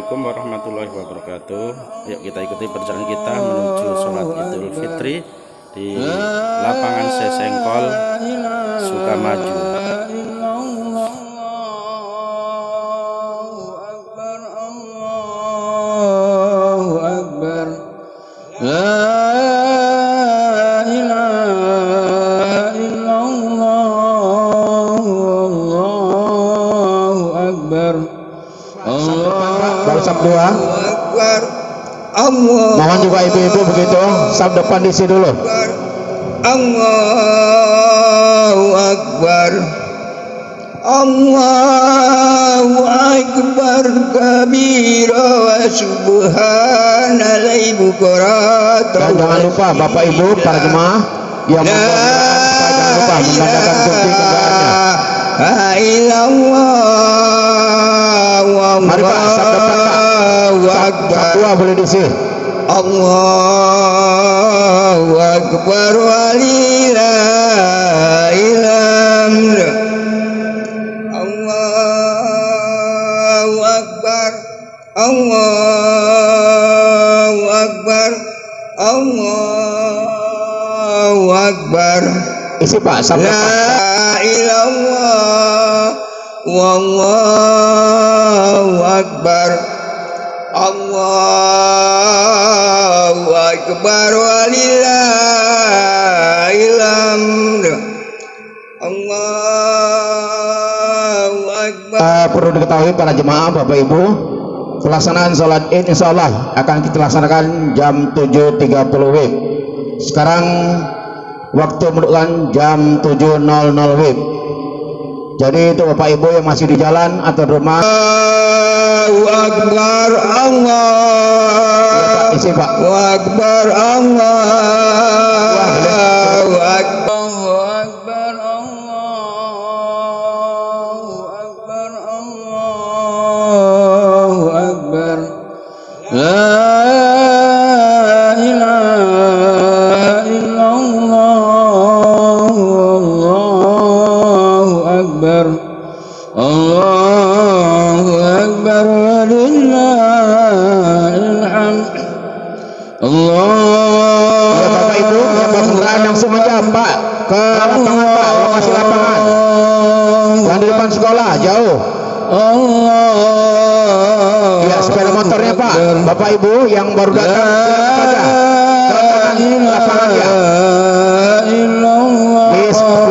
Assalamualaikum warahmatullahi wabarakatuh. Yuk kita ikuti perjalanan kita menuju sholat Idul Fitri di lapangan Sesengkol, Sukamaju. Sab dua. Mohon juga ibu-ibu begitu sab depan diisi dulu. Allahu Akbar, Allahu Akbar kabira wa subhanallahi bukratan. Dan jangan lupa Bapak Ibu para jemaah yang jangan lupa menandakan bukti kendaraannya. Mari Pak, sab depan Pak. Sab dua boleh diisi. Allahu Akbar walillahil hamd. Allahu Akbar, Allahu Akbar, Allahu Akbar. Isi Pak, sab depan. La ilallah wallahu akbar, Allahu akbar walillahil hamd. Allahu akbar. Perlu diketahui para jemaah Bapak Ibu, pelaksanaan sholat Id insyaallah akan kita laksanakan jam 7.30 WIB. Sekarang waktu menunjukkan jam 7.00 WIB. Jadi itu Bapak Ibu yang masih di jalan atau di rumah. Allahu Akbar, Allahu isi Pak. Akbar, Allahu Akbar, Allahu Akbar, Allahu Akbar. La ilaha illallah, Allahu Akbar, Allahu Akbar walillahil hamd. Allah. Ya Bapak Ibu yang berkendaraan langsung aja Pak ke lapangan Pak, lokasi lapangan. Yang di depan sekolah jauh. Allah. Ya sepeda motornya Pak. Bapak Ibu yang baru datang silakan saja ke lapangan ya. Di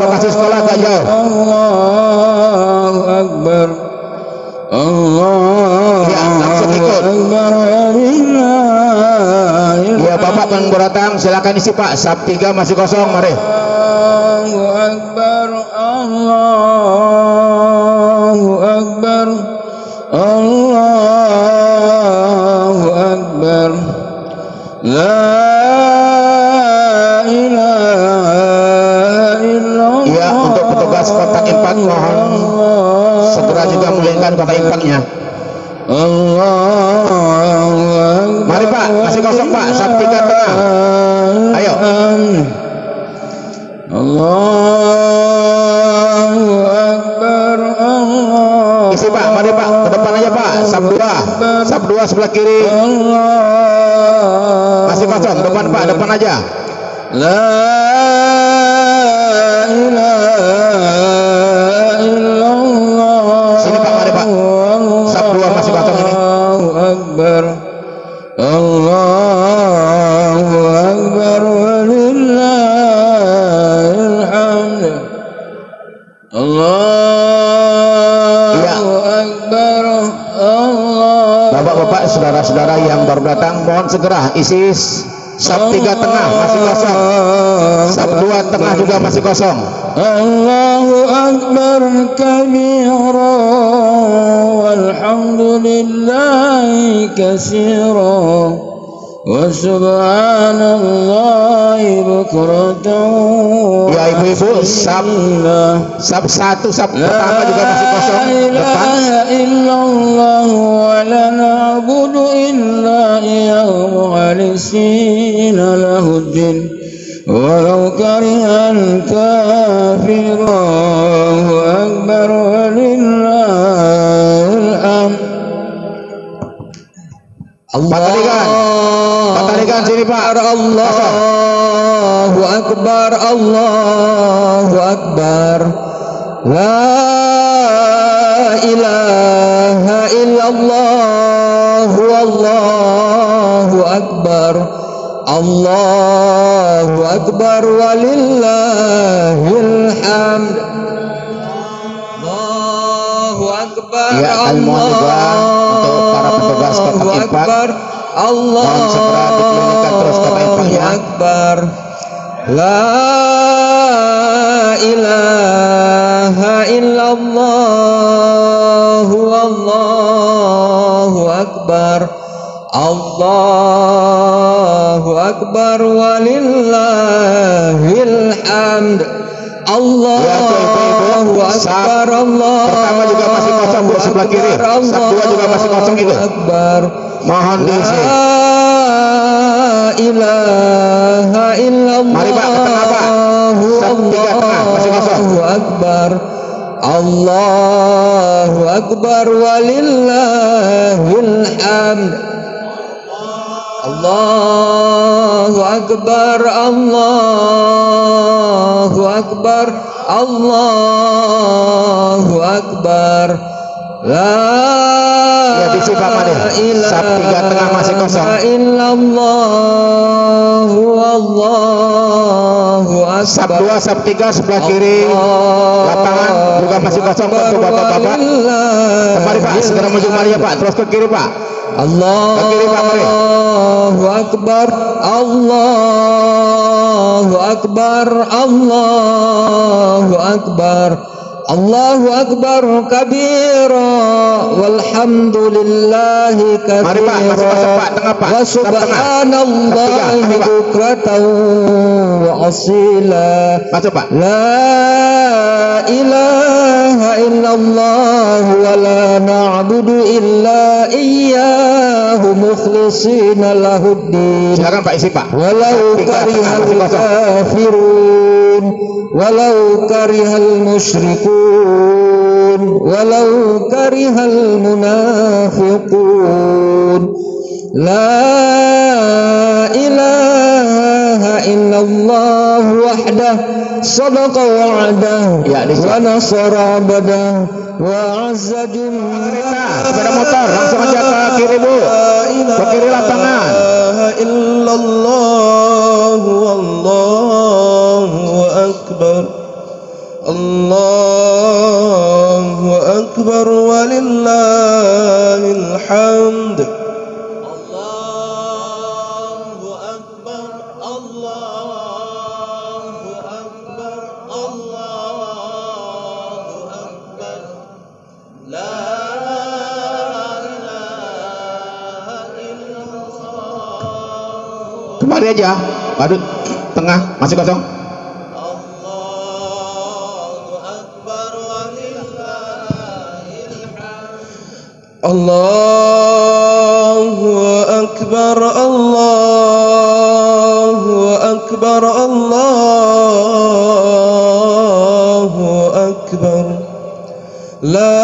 lokasi sekolah agak jauh. Allahu Akbar, Allahu Akbar. Ya Bapak yang baru datang silakan isi Pak. Sab 3 masih kosong, mari. Allahu Akbar, Allahu Akbar, Allahu Akbar. La ilaha illallah. Ya untuk petugas kotak infak mohon segera juga mulihkan kotak infaknya. Mari Pak, masih kosong Pak, sab 3 tengah. Ayo. Allahu Akbar, Allah. Isi Pak, mari Pak, ke depan aja Pak. Sab 2 sebelah kiri. Masih kosong, depan Pak, depan aja. La ilaha illallah. Sini Pak, mari Pak. Sab 2 masih kosong ini. Allahu Akbar, Allahu Akbar walillahil hamd. Allahu Akbar, Allah. Bapak-bapak, saudara-saudara yang baru datang mohon segera isi sab 3 tengah masih kosong. Sab 2 tengah juga masih kosong. Allahu Akbar kabira walhamdulillahi katsira wa subhanallahi bukratan. Ya ibu-ibu, sab 1 sab pertama juga masih kosong depan. La illallah wa la na'budu illa iyyahu mukhlisina lahuddin walau karihal kafirun. Allahu Akbar walillahil hamd. Patarikan sini Pak. Allahu Akbar, Allahu Akbar. La ilaha illallah, Allahu Akbar. Allahu Akbar walillahil hamd. Allahu Akbar. Ya, kami mohon juga untuk para petugas kotak infak mohon segera dikelilingkan terus kotak infaknya. Akbar. La ilaha illallah, Allahu Akbar. Allahu Akbar walillahil hamd. Allahu Akbar. Allah pertama juga masih kosong Bu, sebelah kiri. Sab 2 juga masih kosong itu. Akbar. Mohon diisi. La ilaha illallah. Mari Pak, ke tengah Pak. Sab 3 tengah masih kosong. Allahu Akbar. Allahu Akbar walillahil hamd. Allahu Akbar, Allahu Akbar, Allahu Akbar. La Sab 3 tengah masih kosong. illallah, Allahu Akbar. Sab 2, Sab 3 sebelah kiri lapangan juga masih kosong untuk bapak-bapak. Kembali Pak, segera maju mari ya Pak, terus ke kiri Pak. Allahu Akbar, Allahu Akbar, Allahu Akbar. Allahu Akbar kabira walhamdulillahi Mari Pak, masih kosong Pak, tengah Pak. wa subhanallahi bukratan wa asila. Masuk Pak. La ilaha illallah wa la na'budu illa iyyahu mukhlishina lahuddin. Silakan Pak, isi Pak. Walau karihal kafirun, walau karihal musyrikun, walau karihal munafiqun. La ilaha illallah wahdah sadaqa wa'dah wa nasara abdah wa azza jundah. Sepeda motor langsung aja ke kiri Bu, ke kiri lapangan. Illallah wallahu akbar. Allahu akbar walillahil hamd. Allahu akbar, Allahu akbar, Allahu akbar. La Kembali aja. Waduh, tengah masih kosong. Allahu akbar, Allahu akbar, Allahu akbar. La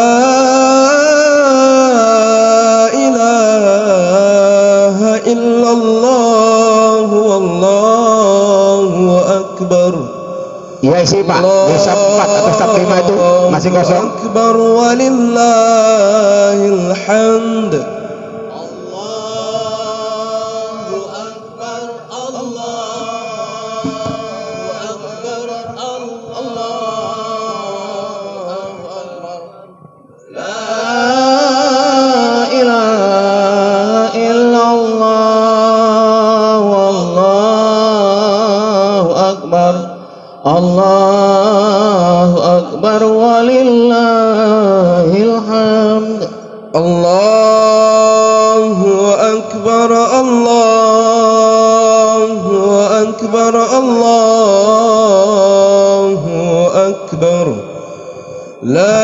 ilaha illallah, wallahu akbar. Iya isi Pak, di sab 4 atau sab 5 itu masih kosong. Akbar walillahil hamd. Allahu akbar, Allahu akbar, Allahu akbar. La ilaha illallah, wallahu akbar. Allahu akbar walillahil hamd. Allahu akbar, Allahu akbar, Allahu akbar. La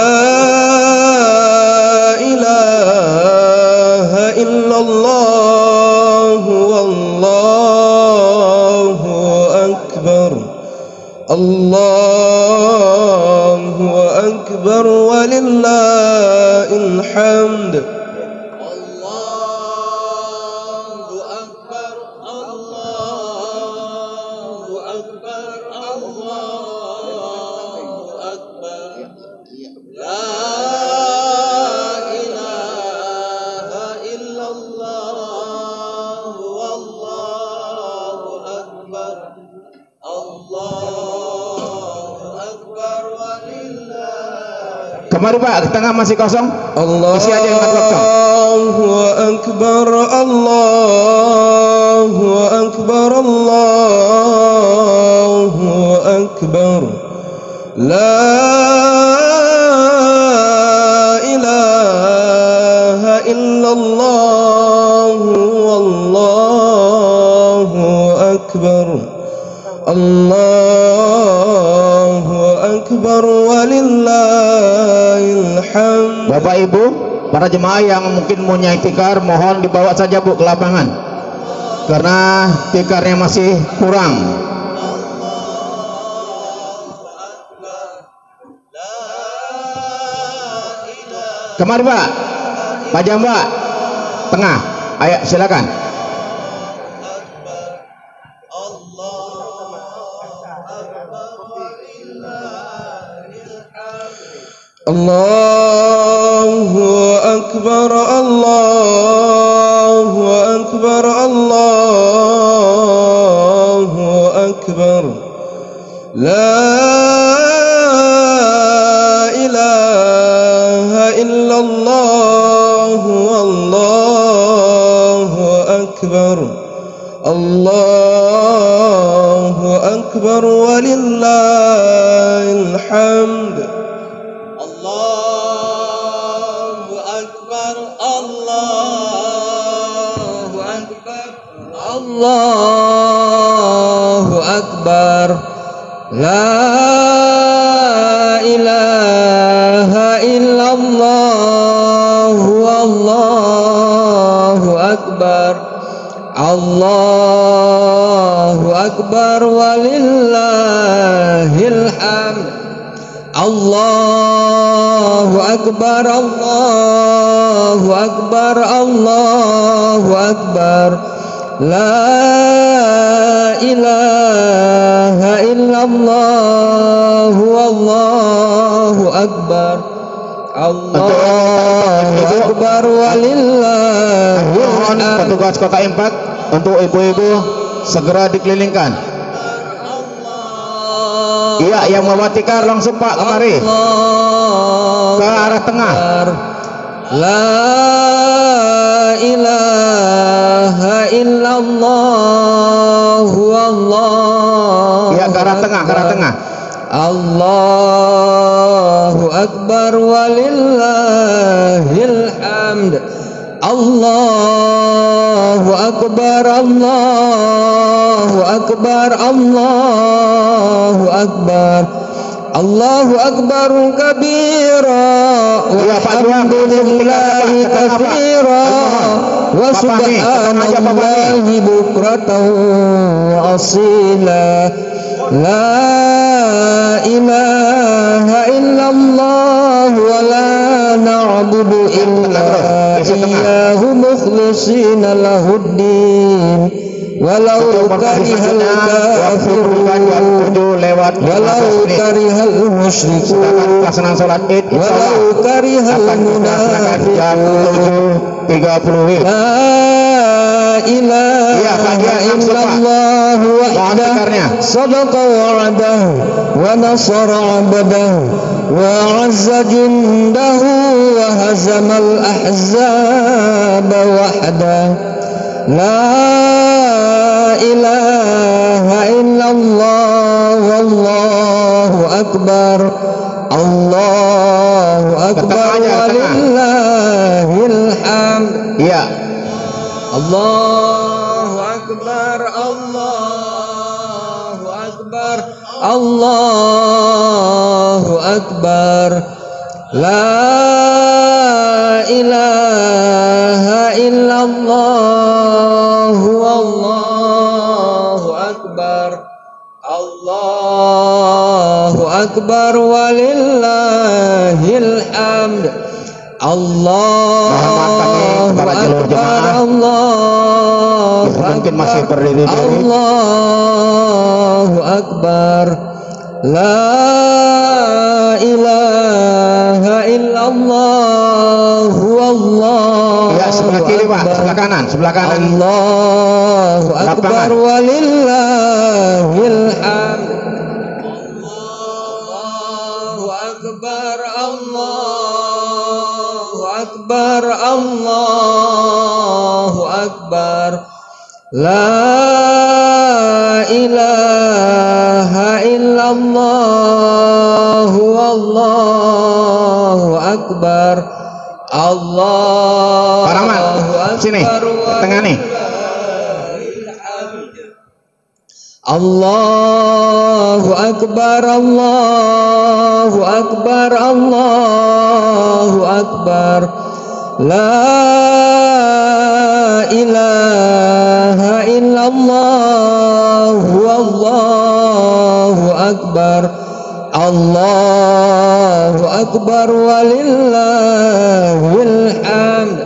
ilaha illallah, wallahu akbar. Allahu akbar walillahil hamd. Allahu Kemari Pak, di tengah masih kosong. Isi aja yang kosong. Allahu Akbar, Allahu Akbar, Allahu Akbar. La ilaha illallah, wallahu akbar. Allahu akbar walillahil hamd. Bapak Ibu, para jemaah yang mungkin mau nyai tikar, mohon dibawa saja Bu ke lapangan, karena tikarnya masih kurang. Kemari Pak, Pak Jamba, tengah. Ayo silakan. Allahu Akbar, Allahu Akbar, Allahu Akbar. La ilaha illallah, wallahu akbar. Allahu akbar walillahil hamd. Allahu Akbar, Allahu Akbar, Allahu Akbar. La ilaha illallah, wallahu akbar. Allahu akbar walillahil hamd. Allahu akbar, Allahu akbar, Allahu akbar. La ilaha illallah, wallahu akbar. Allahu akbar walillahil Mohon hamd. petugas Kota Impact untuk ibu-ibu segera dikelilingkan. Iya, yang membawa tikar langsung Pak kemari ke arah tengah. La ilaha illallah, wallahu Iya, ke arah tengah, ke arah tengah. Allahu akbar walillahil hamd. Allahu akbar, Allahu akbar, Allahu akbar. Allahu akbar kabira walhamdulillahi katsira wa subhanallahi bukratan wa asila. La ilaha illallah wa la na'budu illa iyyahu mukhlishina lahuddin walau karihal kafirun walau karihal musyrikun Pelaksanaan sholat Id walau karihal akan dilaksanakan jam munafiqun. 7.30 WIB. La ilaha illallah wahdahu sadaqa wa'adahu wa nasara 'abdahu wa 'azza jundahu wa hazamal ahzaba wahdahu. La ilaha illallah, wallahu akbar. Allahu akbar walillahil hamd. Iya. Allahu akbar, Allahu akbar, Allahu akbar. La ilaha illallah, wallahu akbar. Allahu akbar walillahil hamd. Allahu akbar, Allahu mungkin masih berdiri diri. Allahu Akbar. La ilaha illallah wallahu Ya, sebelah kiri Pak, akbar. sebelah kanan, sebelah kanan. Allahu Lapangan. Akbar walillahil hamd. Allahu Akbar, Allahu Akbar, Allahu Akbar. La ilaha illallah wallahu akbar. Allahu Pak Rahmat, sini, tengah nih. Allahu akbar, Allahu akbar, Allahu akbar. La ilaha illallah wallahu akbar. Allahu akbar walillahil hamd.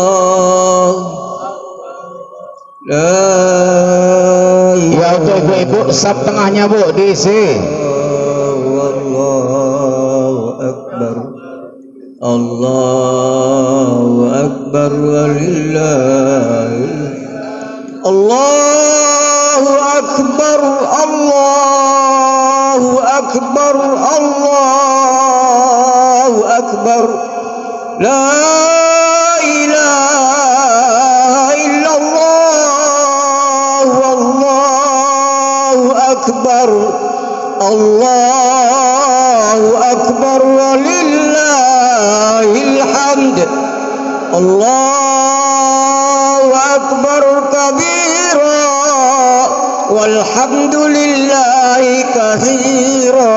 Allah la Ya, untuk ibu-ibu sab tengahnya Bu, diisi. Allahu akbar. Allahu akbar walillahil Allahu akbar. Allahu akbar. Allahu akbar. La ilaha illallah wallahu akbar. Allahu akbar walillahil hamd. Allahu akbar kabira walhamdulillahi katsira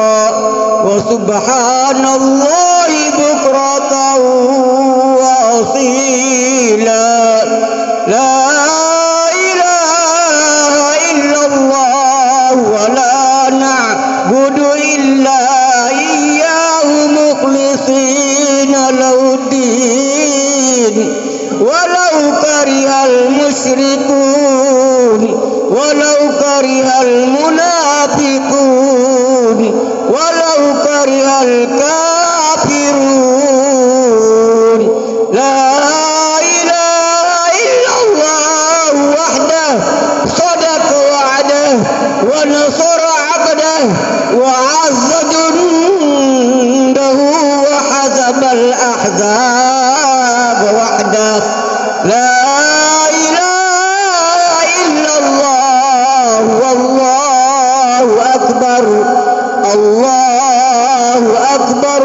wa subhanallahi bukratan wa asila. La ilaha illallah wa la na'budu illa iyyahu mukhlishina lahuddin walau karihal musyrikun walau karihal munafiqun walau karihal kafirun. La ilaha illallah wahdah sadaqa wa'dah wa nasara 'abdah wa 'azza jundahu wa hazabal ahzab wahdah. La ilaha illallah wallahu akbar. Allahu akbar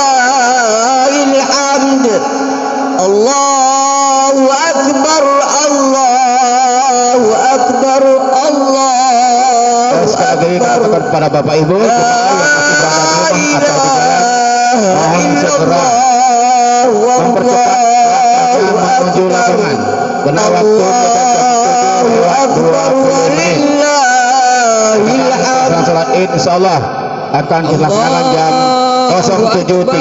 walillahil hamd. Allahu akbar. Allahu akbar. Allahu Sekali lagi kata kepada Bapak Ibu yang masih berada di rumah atau di jalan, mohon segera mempercepat menuju lapangan. Benar waktu kita salat Id insyaallah akan dilaksanakan jam 07.30 WIB.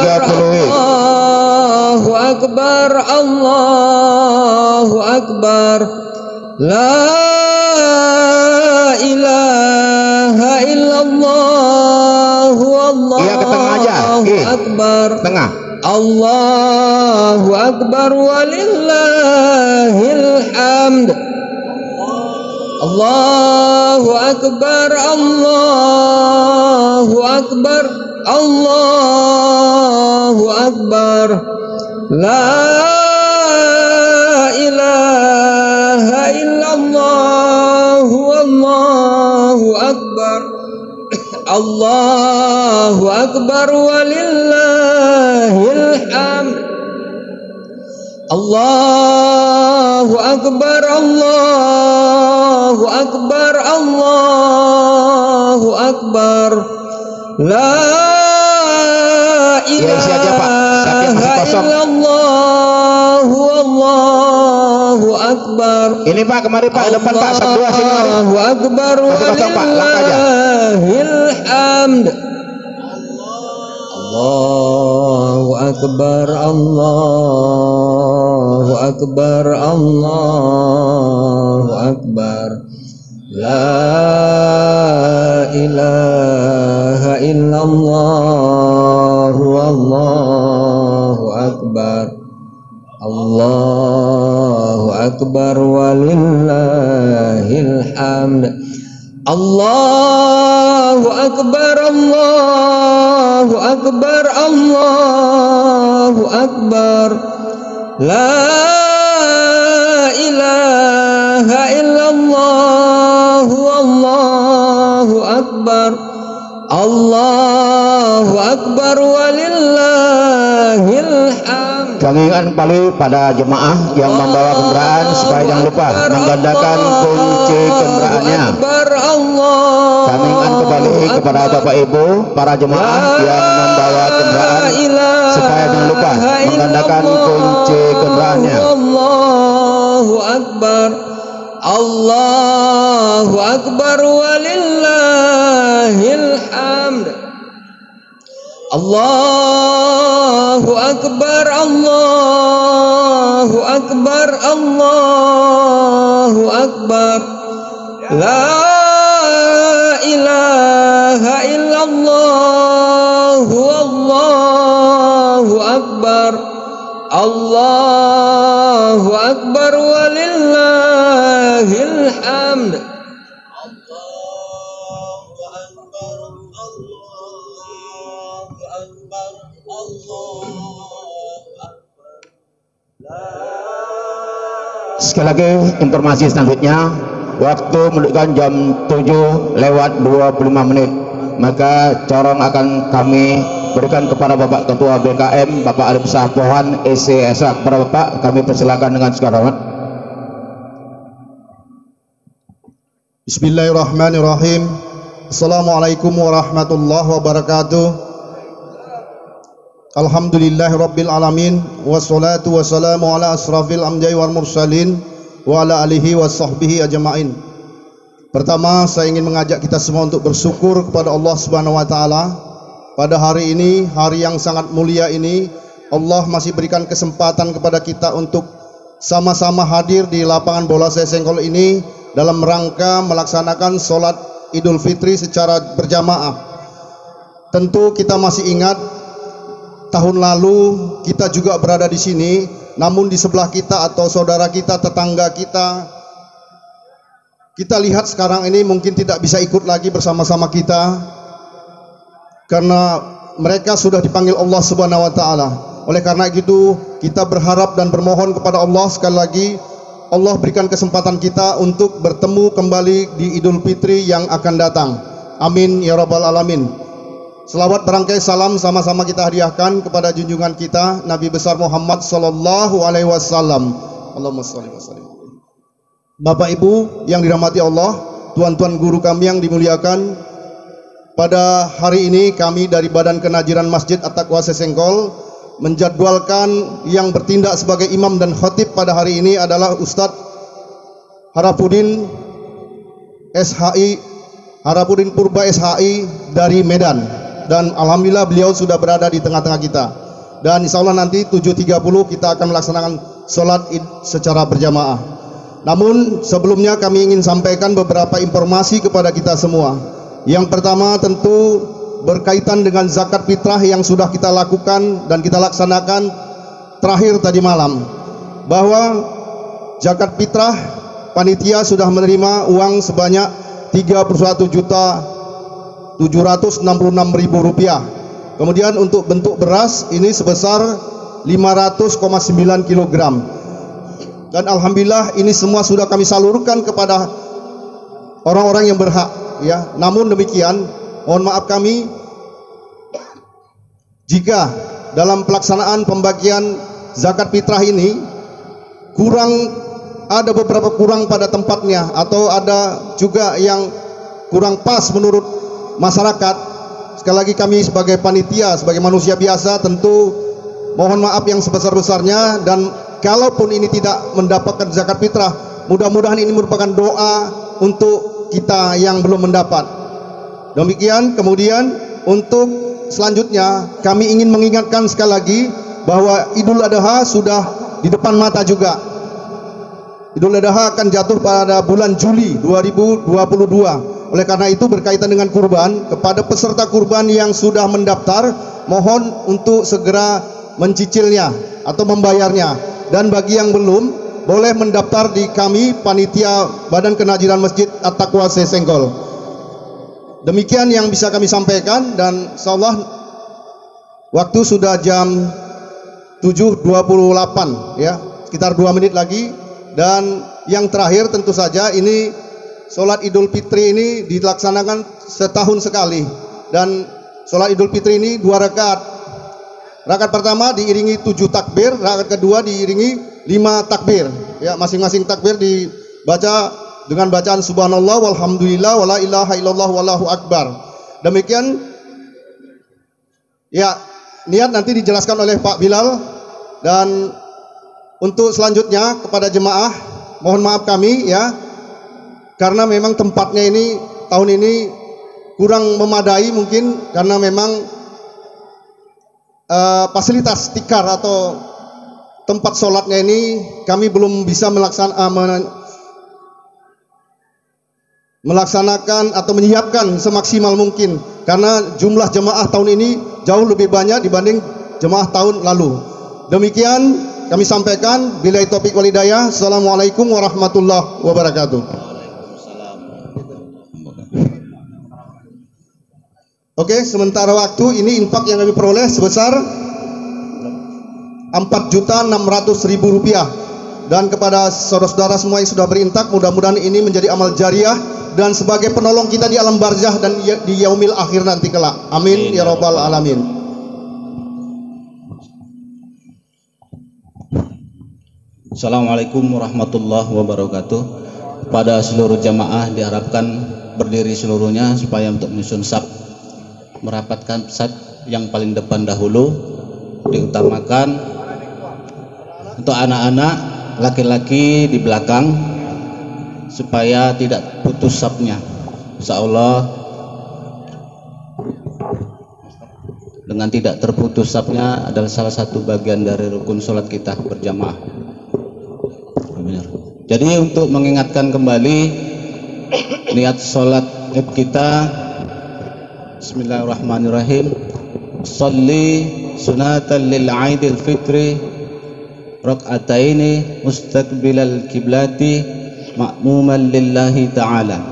Allahu akbar. Allahu akbar. La ilaha illallah wallahu Iya, ke tengah aja. akbar. Tengah. Allahu akbar walillahil hamd. Allahu akbar. Allahu akbar. Allahu akbar. La ilaha illallah wallahu akbar. Allahu akbar walillahil hamd. Allahu akbar. Allahu akbar. Allahu akbar. La Ya, isi aja, Pak. Saatnya masih ilaha kosong. illallah wallahu akbar. Ini Pak, kemari Pak, depan Pak, sab 2 sini mari. Allahu akbar Masih kosong, Pak, langkah aja. walillahil hamd. Allahu Akbar, Allahu Akbar, Allahu Akbar. La ilaha illallah, Allahu Akbar. Allahu Akbar walillahil hamd. Allahu Akbar, Allahu Akbar, Allahu Akbar. La ilaha illallah, Allahu Akbar. Allahu Akbar walillahil hamd. Kami ingin kembali pada jemaah yang membawa kendaraan supaya jangan lupa menggandakan kunci kendaraannya. Kami ingin kembali kepada Bapak Ibu para jemaah yang membawa kendaraan supaya jangan lupa menggandakan kunci kendaraannya. Allahu Akbar, Allahu Akbar walillahil hamd. Allahu Akbar, Allahu Akbar, Allahu Akbar. La ilaha illallah, Allahu Akbar. Allahu Akbar walillahil hamd. Sekali lagi informasi selanjutnya, waktu menunjukkan jam 7:25 menit, maka corong akan kami berikan kepada Bapak Ketua BKM Bapak Arif Shah Pohan SCSA. Kepada Bapak kami persilakan dengan segala hormat. Bismillahirrahmanirrahim. Assalamualaikum warahmatullahi wabarakatuh. Alhamdulillahirabbil alamin, wassalatu wassalamu ala asrafil anbiya'i wal mursalin wa ala alihi washabbihi ajmain. Pertama, saya ingin mengajak kita semua untuk bersyukur kepada Allah Subhanahu wa taala. Pada hari ini, hari yang sangat mulia ini, Allah masih berikan kesempatan kepada kita untuk sama-sama hadir di lapangan bola Sesengkol ini dalam rangka melaksanakan sholat Idul Fitri secara berjamaah. Tentu kita masih ingat tahun lalu kita juga berada di sini, namun di sebelah kita atau saudara kita, tetangga kita lihat sekarang ini mungkin tidak bisa ikut lagi bersama-sama kita karena mereka sudah dipanggil Allah Subhanahu wa taala. Oleh karena itu, kita berharap dan bermohon kepada Allah sekali lagi, Allah berikan kesempatan kita untuk bertemu kembali di Idul Fitri yang akan datang. Amin ya rabbal alamin. Selawat berangkai salam sama-sama kita hadiahkan kepada junjungan kita Nabi besar Muhammad sallallahu alaihi wasallam. Allahumma shalli wa sallim. Bapak Ibu yang dirahmati Allah, tuan-tuan guru kami yang dimuliakan, pada hari ini kami dari Badan Kenajiran Masjid At-Taqwa Sesengkol menjadwalkan yang bertindak sebagai imam dan khatib pada hari ini adalah Ustadz Harapuddin SHI, Harapuddin Purba SHI dari Medan. Dan alhamdulillah beliau sudah berada di tengah-tengah kita. Dan insya Allah nanti 7.30 kita akan melaksanakan sholat id secara berjamaah. Namun sebelumnya kami ingin sampaikan beberapa informasi kepada kita semua. Yang pertama tentu berkaitan dengan zakat fitrah yang sudah kita lakukan dan kita laksanakan terakhir tadi malam. Bahwa zakat fitrah panitia sudah menerima uang sebanyak 31.766.000 rupiah. Kemudian untuk bentuk beras ini sebesar 500,9 kg. Dan alhamdulillah ini semua sudah kami salurkan kepada orang-orang yang berhak, ya. Namun demikian, mohon maaf kami jika dalam pelaksanaan pembagian zakat fitrah ini ada beberapa kurang pada tempatnya atau ada juga yang kurang pas menurut masyarakat. Sekali lagi kami sebagai panitia, sebagai manusia biasa tentu mohon maaf yang sebesar-besarnya, dan kalaupun ini tidak mendapatkan zakat fitrah, mudah-mudahan ini merupakan doa untuk kita yang belum mendapat. Demikian. Kemudian untuk selanjutnya kami ingin mengingatkan sekali lagi bahwa Idul Adha sudah di depan mata juga. Idul Adha akan jatuh pada bulan Juli 2022. Oleh karena itu berkaitan dengan kurban, kepada peserta kurban yang sudah mendaftar, mohon untuk segera mencicilnya atau membayarnya. Dan bagi yang belum, boleh mendaftar di kami panitia Badan Kenajiran Masjid At-Taqwa Sesengkol. Demikian yang bisa kami sampaikan, dan insyaallah waktu sudah jam 7.28 ya, sekitar 2 menit lagi. Dan yang terakhir tentu saja ini sholat Idul Fitri ini dilaksanakan setahun sekali, dan sholat Idul Fitri ini 2 rakaat. Rakaat pertama diiringi 7 takbir, rakaat kedua diiringi 5 takbir. Ya, masing-masing takbir dibaca dengan bacaan subhanallah walhamdulillah wala ilaha illallah wallahu akbar. Demikian ya, niat nanti dijelaskan oleh Pak Bilal. Dan untuk selanjutnya kepada jemaah, mohon maaf kami ya, karena memang tempatnya ini tahun ini kurang memadai mungkin, karena memang fasilitas tikar atau tempat sholatnya ini kami belum bisa melaksanakan atau menyiapkan semaksimal mungkin, karena jumlah jemaah tahun ini jauh lebih banyak dibanding jemaah tahun lalu. Demikian kami sampaikan, billahi taufiq wal hidayah. Assalamualaikum warahmatullahi wabarakatuh. Oke, sementara waktu ini infak yang kami peroleh sebesar 4.600.000 rupiah. Dan kepada saudara-saudara semua yang sudah berinfak, mudah-mudahan ini menjadi amal jariah dan sebagai penolong kita di alam barzah dan di yaumil akhir nanti kelak. Amin ya rabbal alamin. Assalamualaikum warahmatullahi wabarakatuh. Pada seluruh jamaah diharapkan berdiri seluruhnya supaya untuk menyusun saf, merapatkan saf yang paling depan dahulu, diutamakan untuk anak-anak laki-laki di belakang supaya tidak putus safnya. Insyaallah dengan tidak terputus safnya adalah salah satu bagian dari rukun sholat kita berjamaah. Jadi untuk mengingatkan kembali niat sholat Id kita, bismillahirrahmanirrahim. Sholli sunatan lil Aidil Fitri rak'ataini mustaqbilal kiblati ma'muman lillahi ta'ala.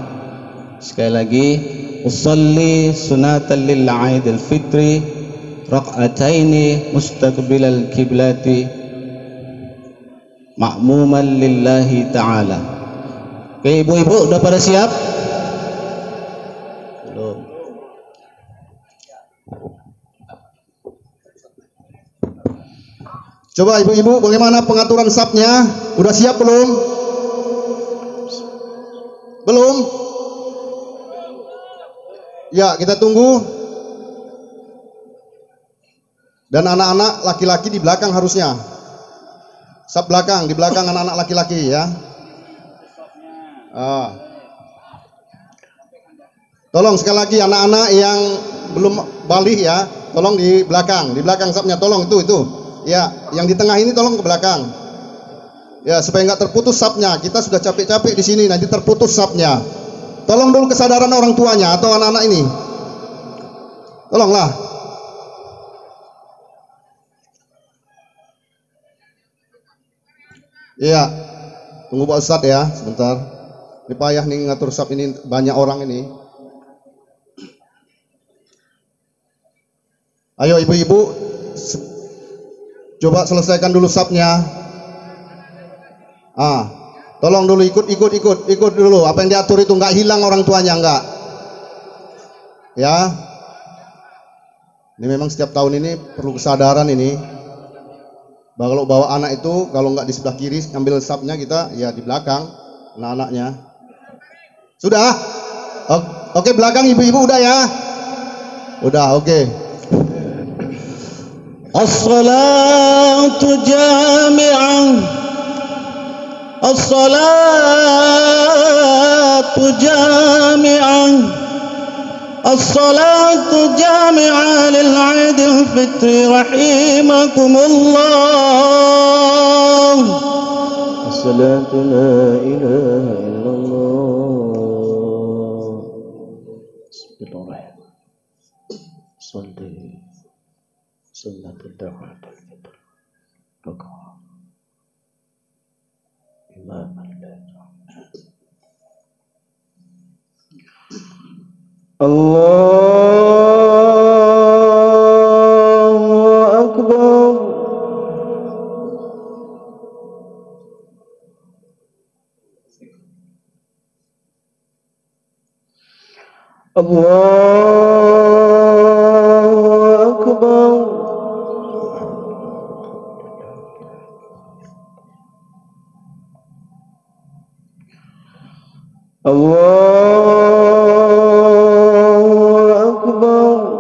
Sekali lagi, sholli sunatan lil Aidil Fitri rak'ataini mustaqbilal kiblati ma'muman lillahi ta'ala. Oke, ibu-ibu udah pada siap? Belum. Coba ibu-ibu, bagaimana pengaturan safnya? Udah siap belum? Belum? Ya, kita tunggu. Dan anak-anak laki-laki di belakang harusnya. Saf belakang, di belakang anak-anak laki-laki ya. Tolong sekali lagi anak-anak yang belum balik ya, tolong di belakang safnya, tolong itu. Ya, yang di tengah ini tolong ke belakang. Ya, supaya nggak terputus safnya. Kita sudah capek-capek di sini, nanti terputus safnya. Tolong dulu kesadaran orang tuanya atau anak-anak ini. Tolonglah. Iya, tunggu Pak Ustadz ya, sebentar. Ini payah nih ngatur saf ini, banyak orang ini. Ayo ibu-ibu, coba selesaikan dulu safnya. Tolong dulu ikut dulu. Apa yang diatur itu nggak hilang orang tuanya, nggak. Ya, ini memang setiap tahun ini perlu kesadaran ini. Kalau bawa anak itu, kalau nggak di sebelah kiri ambil safnya, kita ya di belakang anak-anaknya. Sudah? Oke, belakang ibu-ibu udah ya? Udah, oke. As-salatu jami'ah, as-salatu jami'ah, الصلاة جامعة للعيد الفطر رحمكم الله. الصلاة لا إله إلا الله. بسم الله الرحمن الرحيم. صلي سنة الدعوة الفطر ركعة إمام الله أكبر. الله أكبر. الله أكبر. الله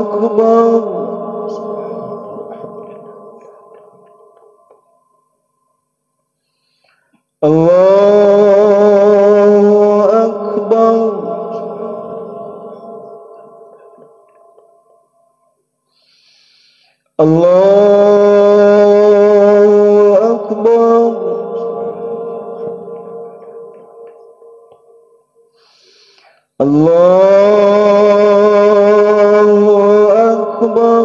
أكبر. الله أكبر. الله أكبر. الله أكبر. الله أكبر.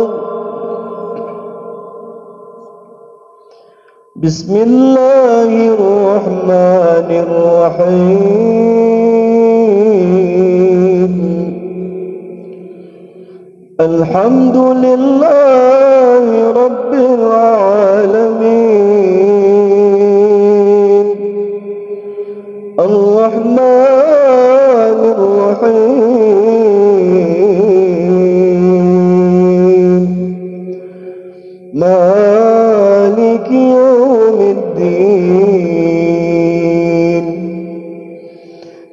بسم الله الرحمن الرحيم. الحمد لله رب العالمين. الرحمن الرحيم. مالك يوم الدين.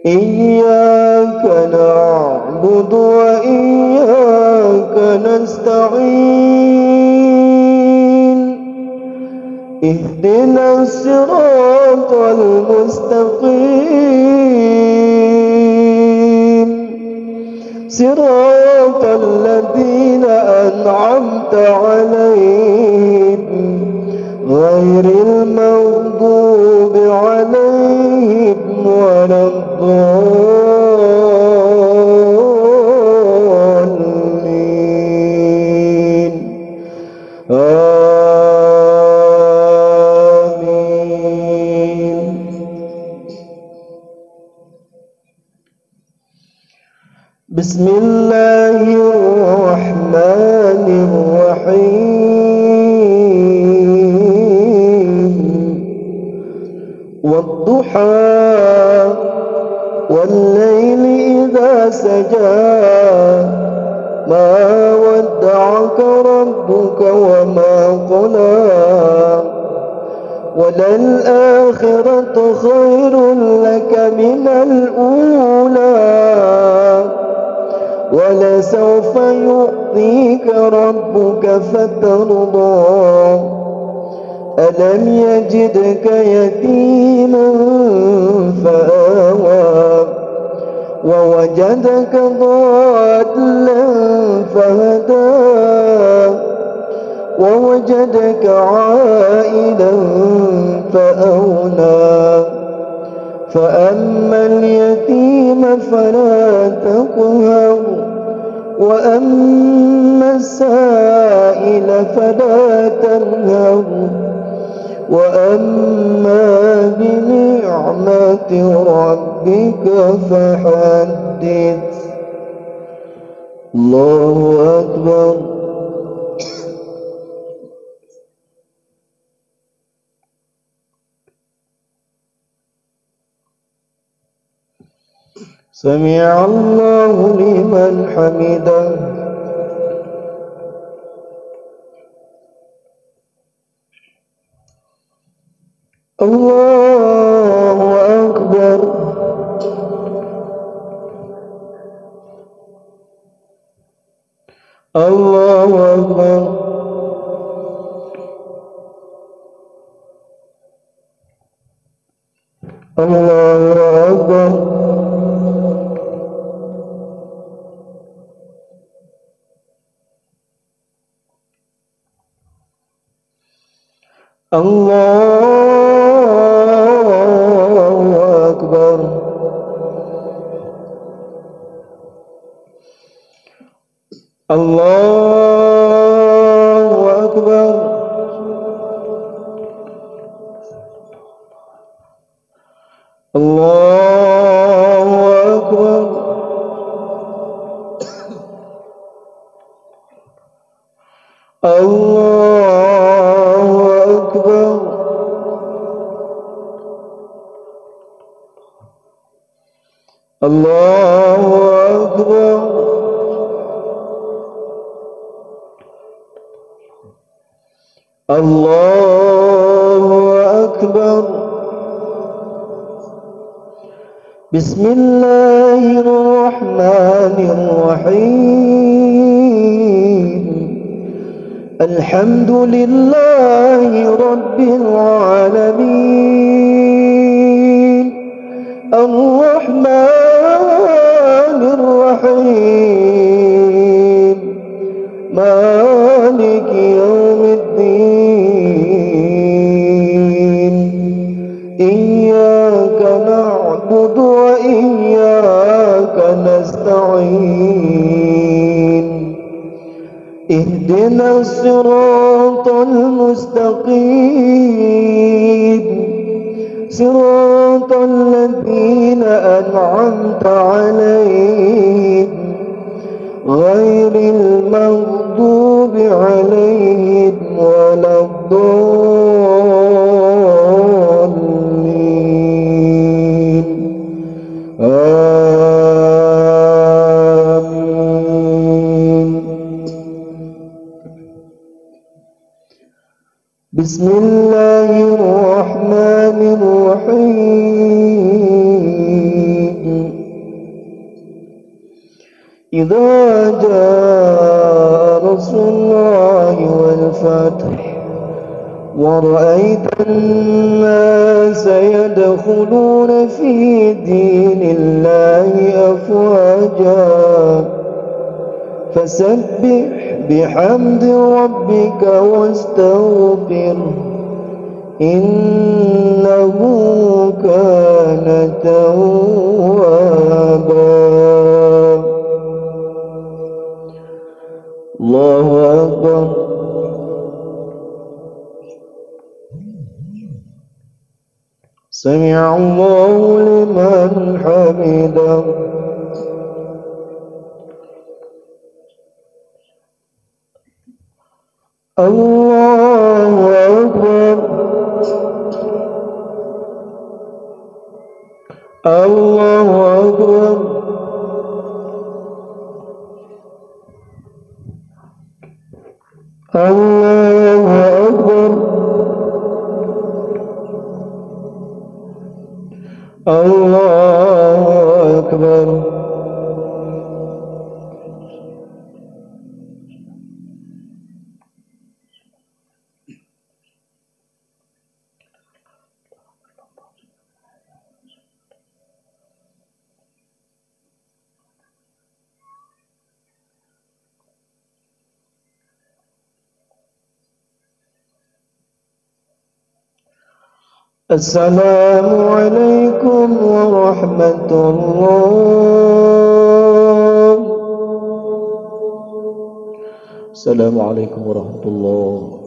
إياك نعبد وإياك نستعين. اهدنا الصراط المستقيم. صراط الذين أنعمت عليهم غير المغضوب عليهم ولا الضالين. آمين. بسم الله الرحمن الرحيم. والضحى والليل إذا سجى ما ودعك ربك وما قلى وللآخرة خير لك من الأولى ولسوف يعطيك ربك فترضى ألم يجدك يتيما فآوى ووجدك ضالا فهدى ووجدك عائلا فأغنى فأما اليتيم فلا تقهر وأما السائل فلا تنهر وأما بنعمة ربك فحدث. الله أكبر. سمع الله لمن حمده. الله أكبر. الله أكبر الله أكبر الله أكبر الله أكبر الله أكبر الله أكبر الله أكبر الله أكبر بسم الله الرحمن الرحيم الحمد لله رب العالمين الرحمن الرحيم مالك يوم الدين إياك نعبد وإياك نستعين اهدنا الصراط المستقيم صراط الذين أنعمت عليهم غير المغضوب عليهم ولا الضالين آمين بسم الله الرحمن الرحيم إذا جاء نصر الله والفتح ورأيت الناس يدخلون في دين الله أفواجا فسبح بحمد ربك واستغفره إنه كان توابا الله أكبر سمع الله لمن حمده الله أكبر الله أكبر الله أكبر الله أكبر السلام عليكم ورحمة الله. السلام عليكم ورحمة الله.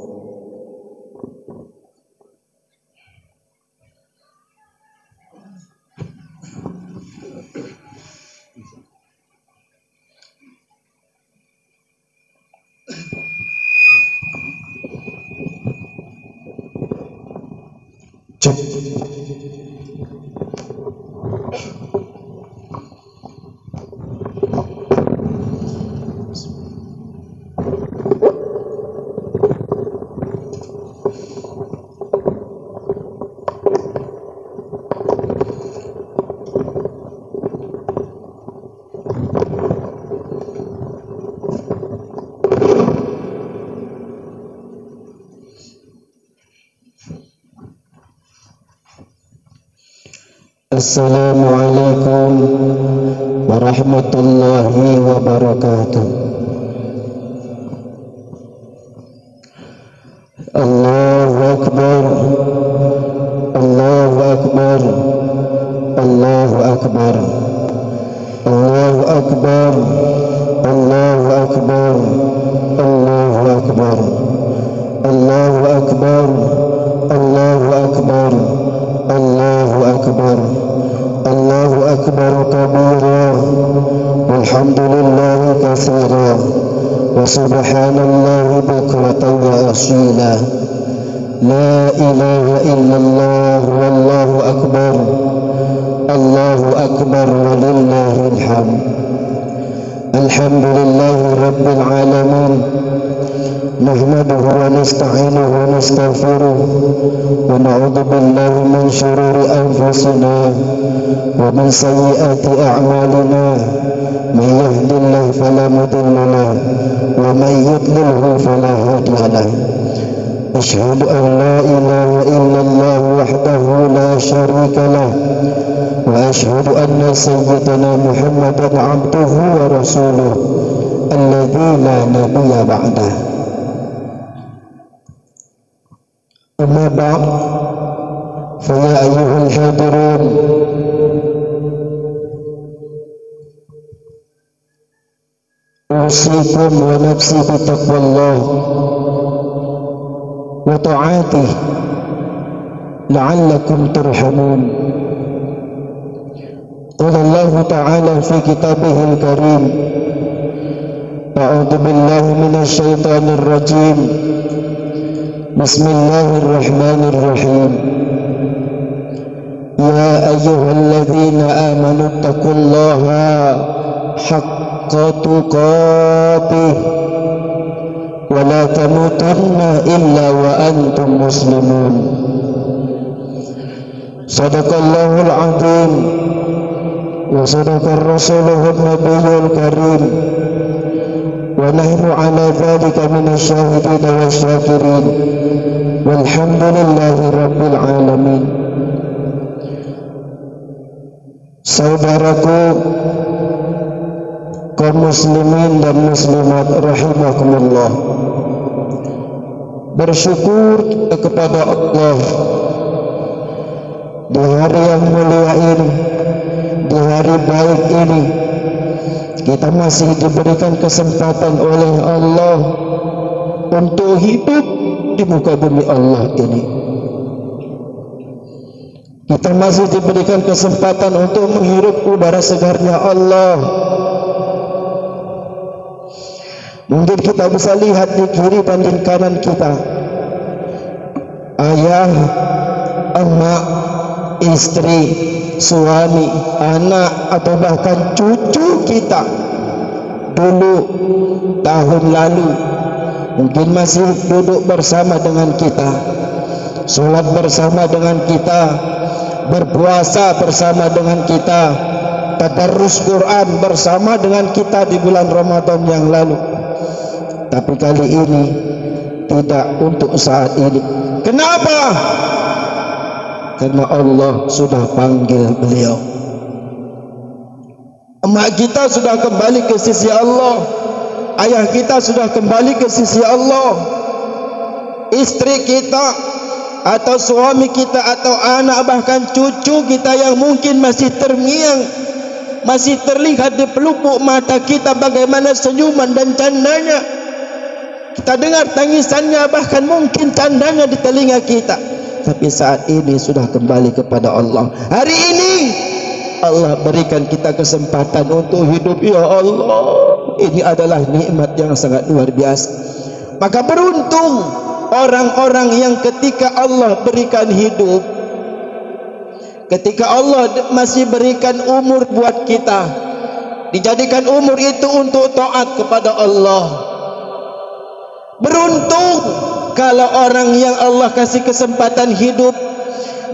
Cek. Assalamualaikum warahmatullahi wabarakatuh. Allahu Akbar, Allahu Akbar, Allahu Akbar, Allahu Akbar, Allahu Akbar, Allahu Akbar, Allahu Akbar, Allahu Akbar, Allahu Akbar, Allahu Akbar kabira, walhamdulillahi katsira, wa subhanallahi bukratan wa asila. La ilaha illallah wallahu akbar, Allahu akbar walillahil hamd. Alhamdulillahi rabbil alamin, nahmaduhu wa nasta'inuhu wa nastaghfiruh wa na'udzu billahi min shururi anfusina wa min sayyiati a'malina. Man yahdihillahu fala mudilla lahu wa man yudlilhu fala hadiya lahu. Asyhadu an la ilaha illallah wahdahu la syarika lah wa asyhadu anna sayyidana Muhammadan abduhu wa rasuluh alladzi la nabiyya ba'dah. Amma ba'd, fa ya ayyuhal hadirun, usikum wa nafsi bi taqwallah wa ta'atih la'allakum turhamun. Qala Allah ta'ala fi kitabihil karim, a'udzu billahi minasy syaithanir rajim. Bismillahirrahmanirrahim. Ya ayyuhalladzina amanu taqullaha haqqa tuqatih wa la tamutunna illa wa antum muslimun. Sadaqallahul azim wa sadaqar rasuluhun nabiyyul karim wa nahnu ala dhalika minasyahidin wa syakirin walhamdulillahi rabbil alamin. Saudaraku kaum muslimin dan muslimat rahimakumullah, bersyukur kepada Allah di hari yang mulia ini, di hari baik ini, kita masih diberikan kesempatan oleh Allah untuk hidup di muka bumi Allah ini. Kita masih diberikan kesempatan untuk menghirup udara segarnya Allah. Mungkin kita bisa lihat di kiri dan di kanan kita, ayah, emak, istri, suami, anak, atau bahkan cucu kita dulu tahun lalu mungkin masih duduk bersama dengan kita, sholat bersama dengan kita, berpuasa bersama dengan kita, tadarrus Quran bersama dengan kita di bulan Ramadan yang lalu. Tapi kali ini tidak untuk saat ini. Kenapa? Karena Allah sudah panggil beliau. Emak kita sudah kembali ke sisi Allah, ayah kita sudah kembali ke sisi Allah, istri kita atau suami kita atau anak bahkan cucu kita yang mungkin masih terngiang, masih terlihat di pelupuk mata kita bagaimana senyuman dan candanya. Kita dengar tangisannya, bahkan mungkin candanya di telinga kita. Tapi saat ini sudah kembali kepada Allah. Hari ini Allah berikan kita kesempatan untuk hidup. Ya Allah, ini adalah nikmat yang sangat luar biasa. Maka beruntung orang-orang yang ketika Allah berikan hidup, ketika Allah masih berikan umur buat kita, dijadikan umur itu untuk taat kepada Allah. Beruntung kalau orang yang Allah kasih kesempatan hidup,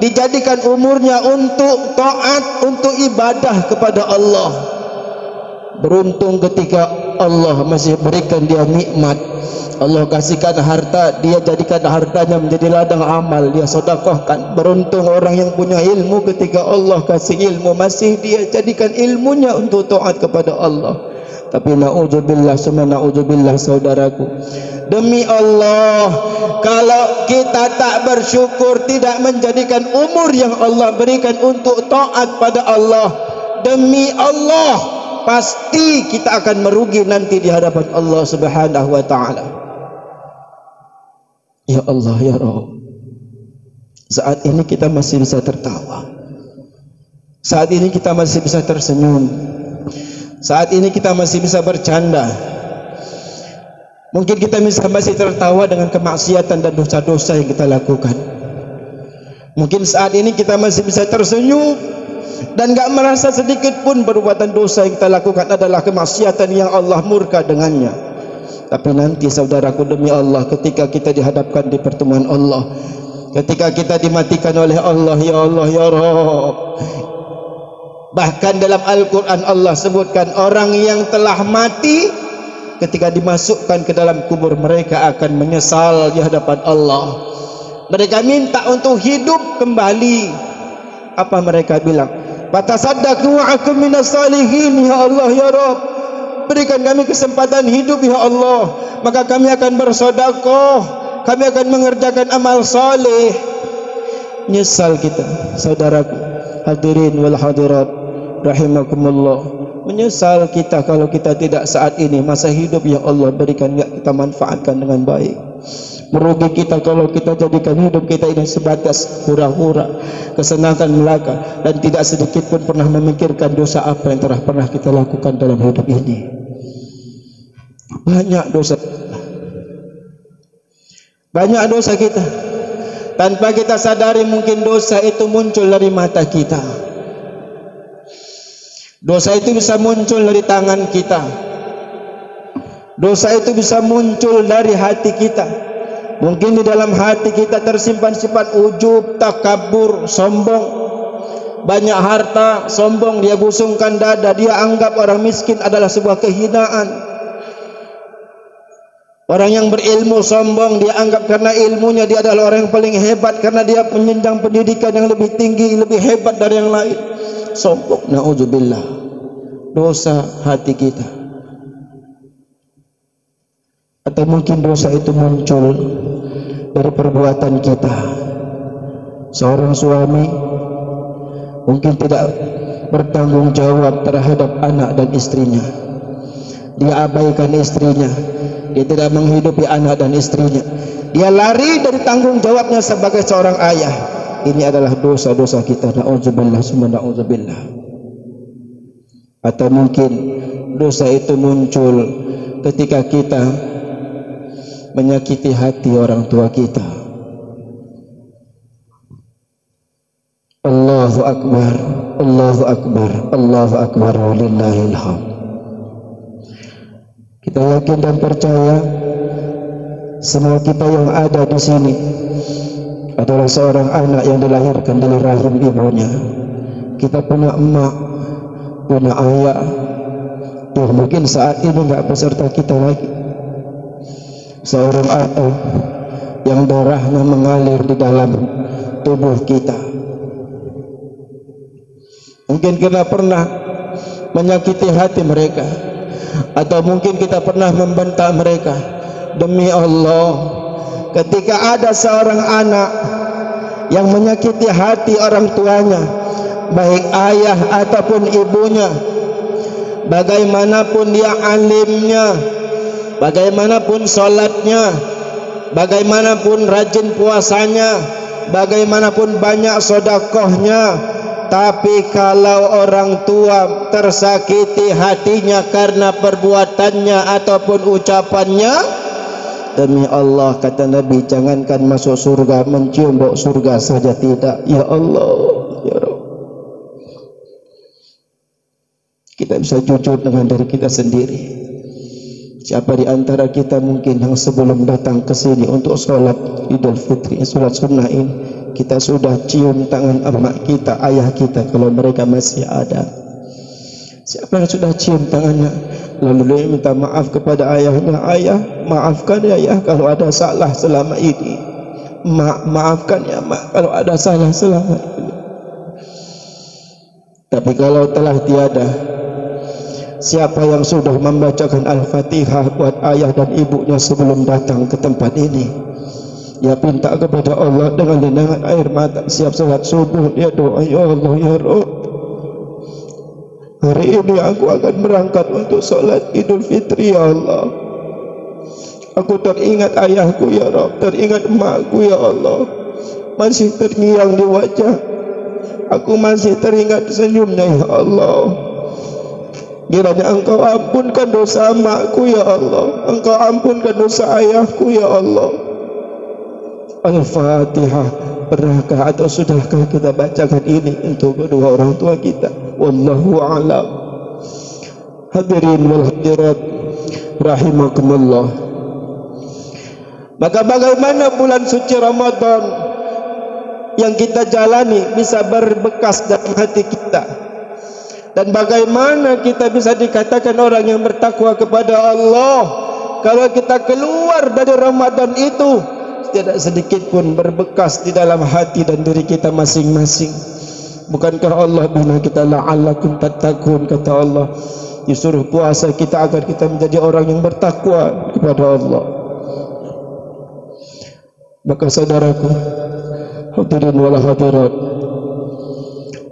dijadikan umurnya untuk taat, untuk ibadah kepada Allah. Beruntung ketika Allah masih berikan dia nikmat, Allah kasihkan harta, dia jadikan hartanya menjadi ladang amal, dia sedekahkan. Beruntung orang yang punya ilmu, ketika Allah kasih ilmu masih dia jadikan ilmunya untuk taat kepada Allah. Tapi na'udzubillah, semua na'udzubillah saudaraku, demi Allah, kalau kita tak bersyukur, tidak menjadikan umur yang Allah berikan untuk taat pada Allah, demi Allah pasti kita akan merugi nanti di hadapan Allah Subhanahu wa taala. Ya Allah, ya Rabb, saat ini kita masih bisa tertawa, saat ini kita masih bisa tersenyum, saat ini kita masih bisa bercanda. Mungkin kita masih tertawa dengan kemaksiatan dan dosa-dosa yang kita lakukan. Mungkin saat ini kita masih bisa tersenyum dan gak merasa sedikit pun perbuatan dosa yang kita lakukan adalah kemaksiatan yang Allah murka dengannya. Tapi nanti saudaraku, demi Allah, ketika kita dihadapkan di pertemuan Allah, ketika kita dimatikan oleh Allah, ya Allah, ya Rabb, bahkan dalam Al-Quran Allah sebutkan orang yang telah mati, ketika dimasukkan ke dalam kubur mereka akan menyesal di hadapan Allah. Mereka minta untuk hidup kembali. Apa mereka bilang? Fatasaddaqu wa akum minas salihin, ya Allah, ya Rabb, berikan kami kesempatan hidup ya Allah, maka kami akan bersedekah, kami akan mengerjakan amal saleh. Nyesal kita saudaraku, hadirin wal hadirat rahimakumullah, menyesal kita kalau kita tidak saat ini masa hidup yang Allah berikan enggak kita manfaatkan dengan baik. Merugi kita kalau kita jadikan hidup kita ini sebatas hura-hura, kesenangan belaka, dan tidak sedikit pun pernah memikirkan dosa apa yang telah pernah kita lakukan dalam hidup ini. Banyak dosa, banyak dosa kita tanpa kita sadari. Mungkin dosa itu muncul dari mata kita, dosa itu bisa muncul dari tangan kita, dosa itu bisa muncul dari hati kita. Mungkin di dalam hati kita tersimpan sifat ujub, takabur, sombong. Banyak harta, sombong, dia busungkan dada, dia anggap orang miskin adalah sebuah kehinaan. Orang yang berilmu sombong, dia anggap karena ilmunya dia adalah orang yang paling hebat, karena dia penjenjang pendidikan yang lebih tinggi, lebih hebat dari yang lain. Sombong, na'udzubillah. Dosa hati kita. Atau mungkin dosa itu muncul dari perbuatan kita. Seorang suami mungkin tidak bertanggung jawab terhadap anak dan istrinya. Dia abaikan istrinya, dia tidak menghidupi anak dan istrinya, dia lari dari tanggung jawabnya sebagai seorang ayah. Ini adalah dosa-dosa kita. Na'udzubillah, summa na'udzubillah. Atau mungkin dosa itu muncul ketika kita menyakiti hati orang tua kita. Allahu Akbar, Allahu Akbar, Allahu Akbar, walillahil hamd. Kita yakin dan percaya semua kita yang ada di sini adalah seorang anak yang dilahirkan dari rahim ibunya. Kita punya emak, punya ayah yang mungkin saat ini enggak beserta kita lagi. Seorang ayah yang darahnya mengalir di dalam tubuh kita. Mungkin kita pernah menyakiti hati mereka, atau mungkin kita pernah membentak mereka. Demi Allah, ketika ada seorang anak yang menyakiti hati orang tuanya, baik ayah ataupun ibunya, bagaimanapun dia alimnya, bagaimanapun sholatnya, bagaimanapun rajin puasanya, bagaimanapun banyak sedekahnya, tapi kalau orang tua tersakiti hatinya karena perbuatannya ataupun ucapannya, demi Allah, kata Nabi, jangankan masuk surga, mencium bau surga saja tidak. Ya Allah, ya Rabb. Kita bisa jujur dengan diri kita sendiri. Siapa di antara kita mungkin yang sebelum datang ke sini untuk sholat Idul Fitri, sholat sunnah ini, kita sudah cium tangan emak kita, ayah kita kalau mereka masih ada. Siapa yang sudah cium tangannya lalu dia minta maaf kepada ayahnya, ayah maafkan ya ayah kalau ada salah selama ini, maafkan ya mak kalau ada salah selama ini. Tapi kalau telah tiada, siapa yang sudah membacakan Al-Fatihah buat ayah dan ibunya sebelum datang ke tempat ini, dia minta kepada Allah dengan linangan air mata. Siap salat subuh dia doa, ya Allah ya Rabb, hari ini aku akan berangkat untuk solat Idul Fitri ya Allah. Aku teringat ayahku ya Rabb, teringat emakku ya Allah, masih terngiang di wajah. Aku masih teringat senyumnya ya Allah. Kiranya Engkau ampunkan dosa emakku ya Allah, Engkau ampunkan dosa ayahku ya Allah. Al-Fatihah. Pernahkah atau sudahkah kita bacakan ini untuk kedua orang tua kita? Wallahu a'lam. Hadirin wal hadirat rahimakumullah. Maka bagaimana bulan suci Ramadan yang kita jalani bisa berbekas dalam hati kita, dan bagaimana kita bisa dikatakan orang yang bertakwa kepada Allah kalau kita keluar dari Ramadan itu tidak sedikit pun berbekas di dalam hati dan diri kita masing-masing. Bukankah Allah bina kita la'allakum tattaqun, kata Allah, disuruh puasa kita agar kita menjadi orang yang bertakwa kepada Allah. Maka saudaraku, hadirin wal hadirat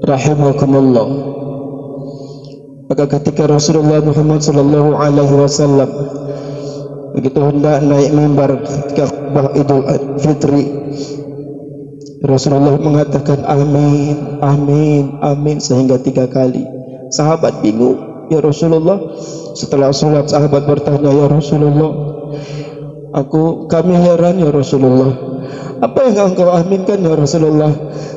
rahimakumullah, maka ketika Rasulullah Muhammad sallallahu alaihi wasallam begitu hendak naik mimbar ketika khutbah Idul Fitri, Rasulullah mengatakan amin, amin, amin sehingga 3 kali. Sahabat bingung, ya Rasulullah. Setelah sholat sahabat bertanya, ya Rasulullah, kami heran ya Rasulullah, apa yang engkau aminkan ya Rasulullah?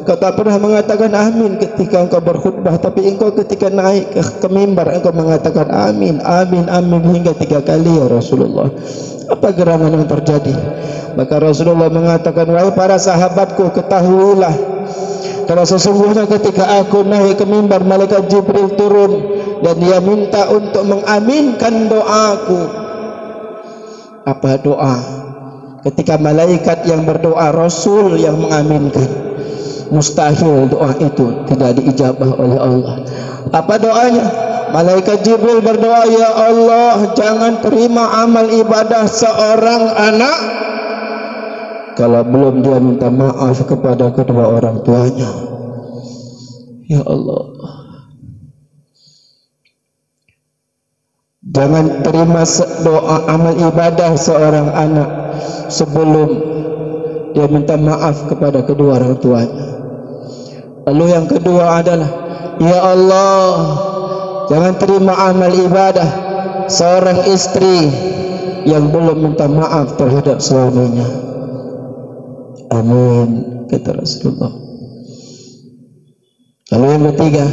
Kau tak pernah mengatakan amin ketika engkau berkhutbah, tapi engkau ketika naik ke mimbar engkau mengatakan amin, amin, amin hingga 3 kali ya Rasulullah. Apa gerangan yang terjadi? Maka Rasulullah mengatakan, wahai para sahabatku, ketahuilah kalau sesungguhnya ketika aku naik ke mimbar, malaikat Jibril turun dan dia minta untuk mengaminkan doaku. Apa doa? Ketika malaikat yang berdoa, Rasul yang mengaminkan, mustahil doa itu tidak diijabah oleh Allah. Apa doanya? Malaikat Jibril berdoa, ya Allah, jangan terima amal ibadah seorang anak kalau belum dia minta maaf kepada kedua orang tuanya. Ya Allah, jangan terima doa amal ibadah seorang anak sebelum dia minta maaf kepada kedua orang tuanya. Lalu yang kedua adalah, ya Allah, jangan terima amal ibadah seorang istri yang belum minta maaf terhadap suaminya. Amin, kata Rasulullah. Lalu yang ketiga,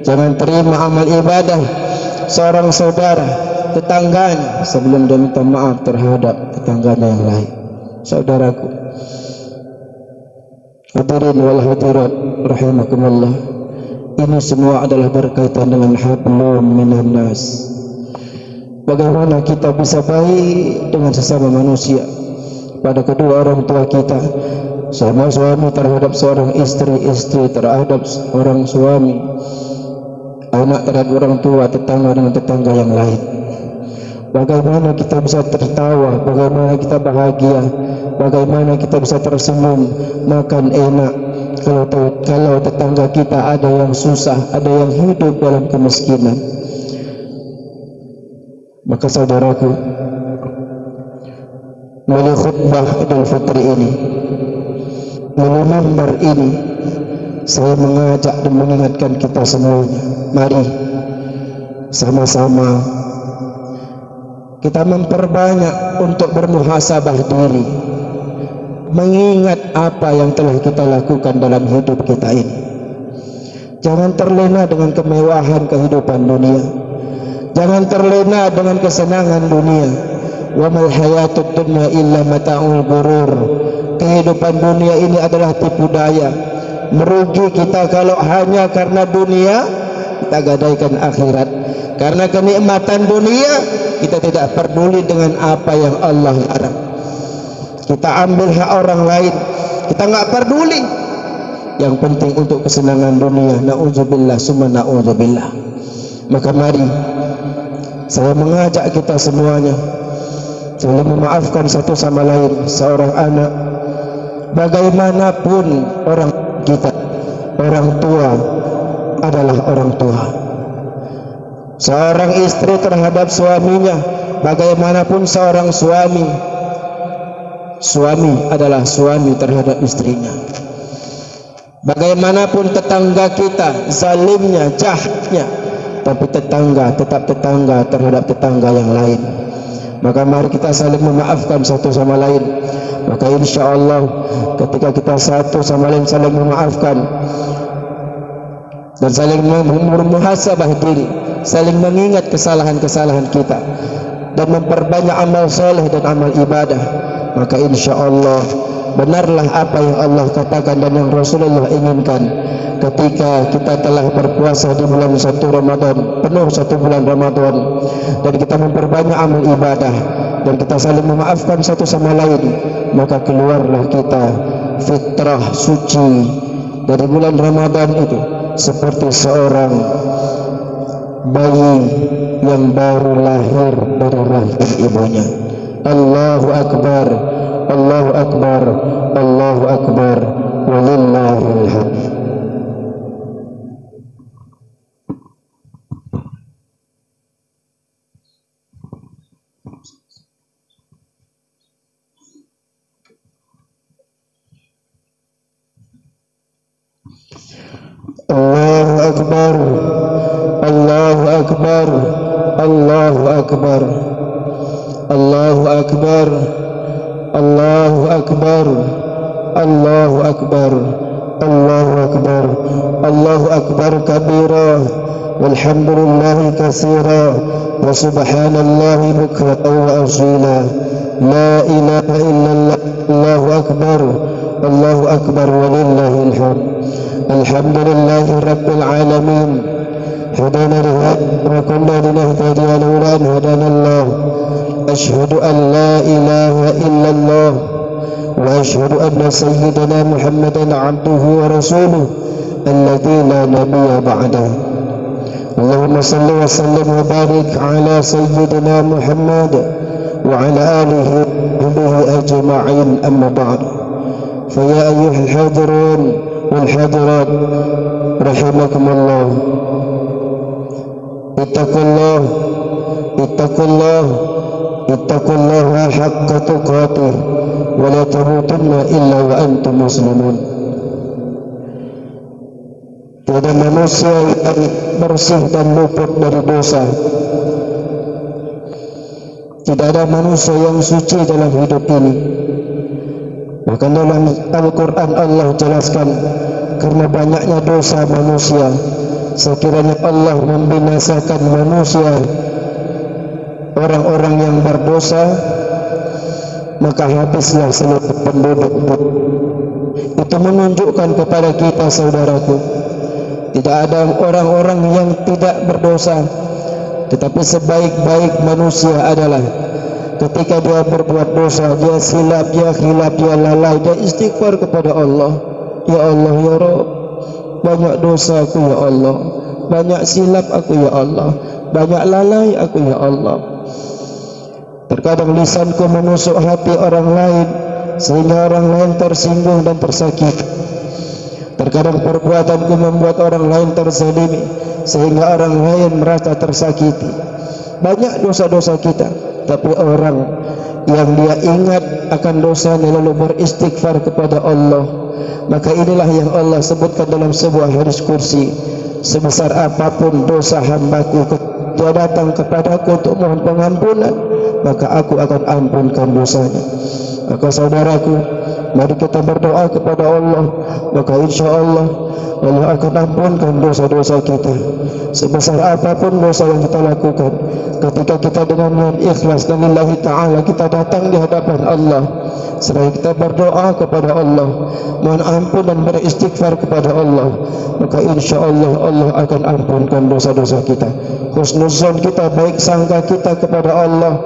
jangan terima amal ibadah seorang saudara, tetangganya, sebelum dia minta maaf terhadap tetangganya yang lain. Saudaraku, hadirin wal hadirat rahimakumullah, ini semua adalah berkaitan dengan hablum minan nas. Bagaimana kita bisa baik dengan sesama manusia, pada kedua orang tua kita, sama suami terhadap seorang istri, istri terhadap orang suami, anak terhadap orang tua, tetangga dengan tetangga yang lain. Bagaimana kita bisa tertawa, bagaimana kita bahagia, bagaimana kita bisa tersenyum, makan enak kalau tetangga kita ada yang susah, ada yang hidup dalam kemiskinan. Maka saudaraku, melalui khutbah Idul Fitri ini, melalui mimbar ini, saya mengajak dan mengingatkan kita semuanya, mari sama-sama kita memperbanyak untuk bermuhasabah diri, mengingat apa yang telah kita lakukan dalam hidup kita ini. Jangan terlena dengan kemewahan kehidupan dunia, jangan terlena dengan kesenangan dunia. Wa mal hayatud dunya illa mata'ul ghurur. Kehidupan dunia ini adalah tipu daya. Merugi kita kalau hanya karena dunia kita gadaikan akhirat. Karena kenikmatan dunia kita tidak peduli dengan apa yang Allah larang. Kita ambil hak orang lain, kita nggak peduli. Yang penting untuk kesenangan dunia. Na'udzubillah summa na'udzubillah. Maka mari saya mengajak kita semuanya saling memaafkan satu sama lain. Seorang anak, bagaimanapun orang kita, orang tua adalah orang tua. Seorang istri terhadap suaminya, bagaimanapun seorang suami, suami adalah suami terhadap istrinya. Bagaimanapun tetangga kita, zalimnya, jahatnya, tapi tetangga tetap tetangga terhadap tetangga yang lain. Maka mari kita saling memaafkan satu sama lain. Maka insya Allah ketika kita satu sama lain saling memaafkan dan saling muhasabah diri, saling mengingat kesalahan-kesalahan kita dan memperbanyak amal soleh dan amal ibadah, maka insya Allah benarlah apa yang Allah katakan dan yang Rasulullah inginkan. Ketika kita telah berpuasa di bulan 1 Ramadan, penuh 1 bulan Ramadan, dan kita memperbanyak amal ibadah dan kita saling memaafkan satu sama lain, maka keluarlah kita fitrah suci dari bulan Ramadan itu seperti seorang bayi yang baru lahir dari rahim ibunya. Allahu Akbar, Allahu Akbar, Allahu Akbar, walillahil hamd. Allahu Akbar, Allahu Akbar, Allahu Akbar, Allahu Akbar, Allahu Akbar, Allahu Akbar, Allahu Akbar, Allahu Akbar kabira, walhamdulillahi katsira, wa subhanallahi bukratan wa asila, la ilaha illallah, Allahu Akbar, Allahu Akbar, walillahil hamd. Alhamdulillahi rabbil alamin, hadana lihada wa kunna linahtadiya lawla an hadana Allah. Ashhadu an la ilaha illallah wa ashhadu anna sayyidana Muhammadan abduhu wa rasuluh alladzi la nabiyya ba'dahu. Allahumma salli wa sallim wa barik ala sayyidina Muhammad wa ala alihi wa sahbihi ajma'in, amma ba'd. Fa ya ayyuhal hadirun wal hadirat rahimakumullah, ittaqullah, ittaqullah, ittaqullaha haqqa tuqatih wa la tamutunna illa wa antum muslimun. Tiada manusia yang bersih dan luput dari dosa. Tidak ada manusia yang suci dalam hidup ini. Maka dalam Al-Quran Allah jelaskan, karena banyaknya dosa manusia, sekiranya Allah membinasakan manusia, orang-orang yang berdosa, maka habislah seluruh penduduk. Itu menunjukkan kepada kita, saudaraku, tidak ada orang-orang yang tidak berdosa, tetapi sebaik-baik manusia adalah ketika dia berbuat dosa, dia silap, dia khilaf, dia lalai, dia istighfar kepada Allah. Ya Allah, ya Rabb, banyak dosa aku ya Allah, banyak silap aku ya Allah, banyak lalai aku ya Allah. Terkadang lisanku menusuk hati orang lain sehingga orang lain tersinggung dan tersakiti. Terkadang perbuatanku membuat orang lain terzalimi sehingga orang lain merasa tersakiti. Banyak dosa-dosa kita, tapi orang yang dia ingat akan dosanya lalu beristighfar kepada Allah, maka inilah yang Allah sebutkan dalam sebuah hadis kursi, sebesar apapun dosa hambaku, dia datang kepadaku untuk mohon pengampunan, maka aku akan ampunkan dosanya. Maka saudaraku, Mari kita berdoa kepada Allah, maka insya Allah Allah akan ampunkan dosa-dosa kita. Sebesar apapun dosa yang kita lakukan, ketika kita dengan ikhlas dan lillahi ta'ala kita datang di hadapan Allah, seraya kita berdoa kepada Allah, mohon ampun dan beristighfar kepada Allah, maka insya Allah Allah akan ampunkan dosa-dosa kita. Husnuzon kita, baik sangka kita kepada Allah.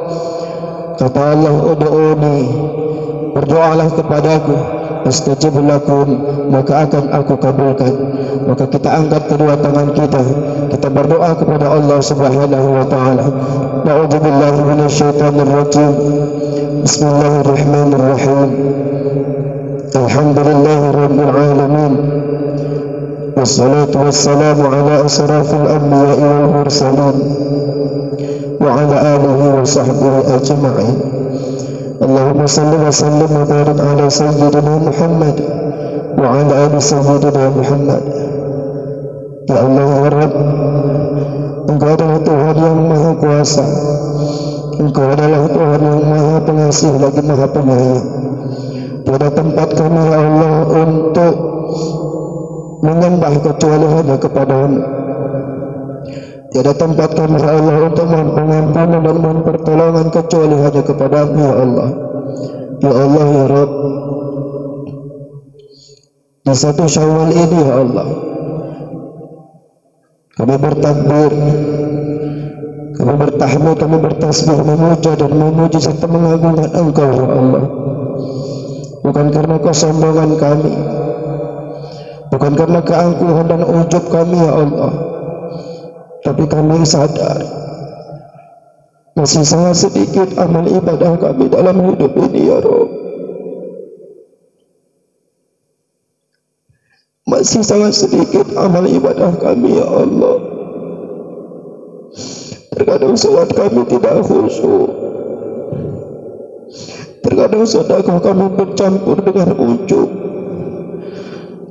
Kata Allah, ud'uni, berdoalah kepadaku, astajib lakum, maka akan aku kabulkan. Maka kita angkat kedua tangan kita berdoa kepada Allah Subhanahu wa taala. Na'udzubillahi minasyaitonir rajim. Bismillahirrahmanirrahim. Alhamdulillahirabbil alamin. Wassalatu wassalamu ala asrafil anbiya'i wal mursalin wa ala alihi wa sahbihi ajma'in. Allahumma salli wa sallim wa barik ala sayyidina Muhammad wa ala ali sayyidina Muhammad. Ya Allah ya Rabb, Engkau adalah Tuhan yang Maha Kuasa, Engkau adalah Tuhan yang Maha Pengasih lagi Maha Penyayang. Tiada tempat kami ya Allah untuk menyembah kecuali hanya kepada-Mu. Tiada tempat kami ya Allah untuk mohon pengampunan dan mohon pertolongan kecuali hanya kepada-Mu ya Allah. Ya Allah ya Rabb, di 1 Syawal ini ya Allah, kami bertakbir, kami bertahmid, kami bertasbih, memuja dan memuji serta mengagungkan Engkau ya Allah. Bukan karena kesombongan kami, bukan karena keangkuhan dan ujub kami ya Allah, tapi kami sadar masih sangat sedikit amal ibadah kami dalam hidup ini ya Rabb. Masih sangat sedikit amal ibadah kami ya Allah. Terkadang salat kami tidak khusyuk, terkadang sedekah kami bercampur dengan ujub,